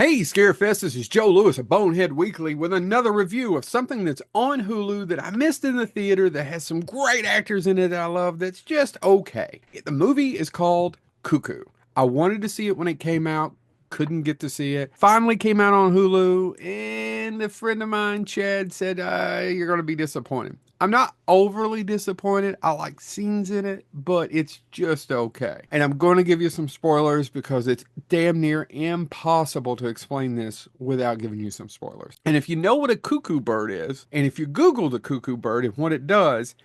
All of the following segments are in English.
Hey, Scarefest, this is Joe Lewis of Bonehead Weekly with another review of something that's on Hulu that I missed in the theater that has some great actors in it that I love that's just okay. The movie is called Cuckoo. I wanted to see it when it came out, couldn't get to see it. Finally came out on Hulu, and a friend of mine, Chad, said, You're going to be disappointed. I'm not overly disappointed. I like scenes in it, but it's just okay. And I'm going to give you some spoilers because it's damn near impossible to explain this without giving you some spoilers. And if you know what a cuckoo bird is, and if you Google the cuckoo bird and what it does,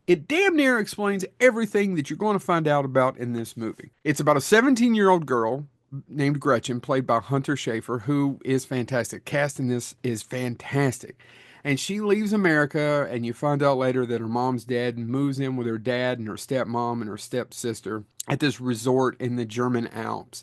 it damn near explains everything that you're going to find out about in this movie. It's about a 17-year-old girl named Gretchen, played by Hunter Schafer, who is fantastic. Cast in this is fantastic. And she leaves America, and you find out later that her mom's dead and moves in with her dad and her stepmom and her stepsister at this resort in the German Alps.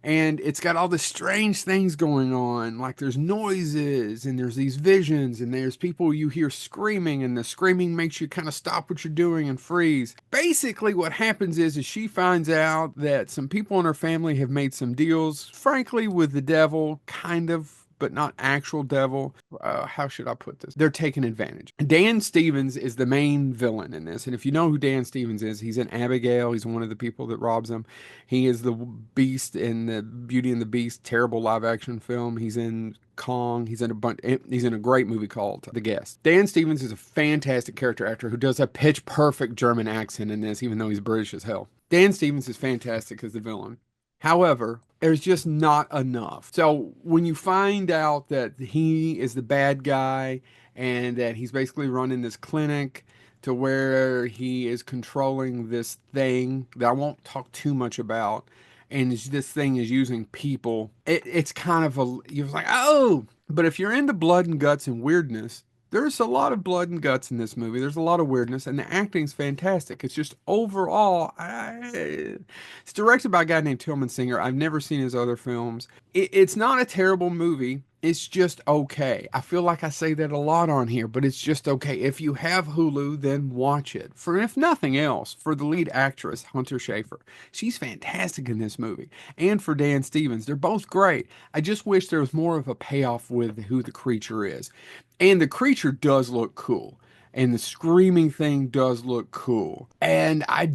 And it's got all the strange things going on. Like there's noises and there's these visions and there's people you hear screaming, and the screaming makes you kind of stop what you're doing and freeze. Basically, what happens is she finds out that some people in her family have made some deals, frankly, with the devil, kind of, but not actual devil. How should I put this? They're taking advantage. Dan Stevens is the main villain in this. And if you know who Dan Stevens is, he's in Abigail. He's one of the people that robs him. He is the Beast in the Beauty and the Beast terrible live action film. He's in Kong. He's in a bunch. He's in a great movie called The Guest. Dan Stevens is a fantastic character actor who does a pitch perfect German accent in this, even though he's British as hell. Dan Stevens is fantastic as the villain. However, there's just not enough. So when you find out that he is the bad guy and that he's basically running this clinic to where he is controlling this thing that I won't talk too much about, and this thing is using people, it's kind of you're like, oh, but if you're into blood and guts and weirdness, there's a lot of blood and guts in this movie. There's a lot of weirdness, and the acting's fantastic. It's just overall, it's directed by a guy named Tillman Singer. I've never seen his other films. It's not a terrible movie. It's just okay. I feel like I say that a lot on here, but it's just okay. If you have Hulu, then watch it. For if nothing else, for the lead actress, Hunter Schafer. She's fantastic in this movie. And for Dan Stevens. They're both great. I just wish there was more of a payoff with who the creature is. And the creature does look cool. And the screaming thing does look cool. And I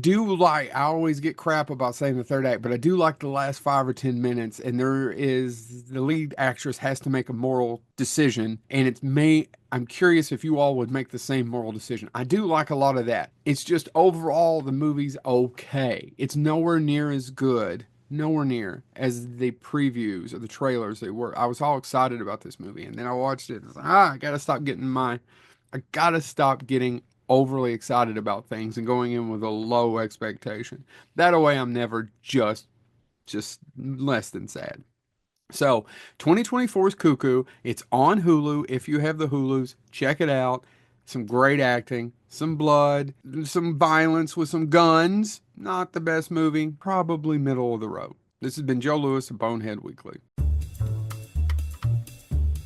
always get crap about saying the third act, but I do like the last 5 or 10 minutes. And the lead actress has to make a moral decision. And I'm curious if you all would make the same moral decision. I do like a lot of that. It's just overall, the movie's okay. It's nowhere near as good, nowhere near as the previews or the trailers they were. I was all excited about this movie, and then I watched it and was like, I gotta stop getting overly excited about things and going in with a low expectation. That way I'm never just less than sad. So 2024's Cuckoo. It's on Hulu. If you have the Hulus, check it out. Some great acting, some blood, some violence with some guns. Not the best movie, probably middle of the road. This has been Joe Lewis of Bonehead Weekly.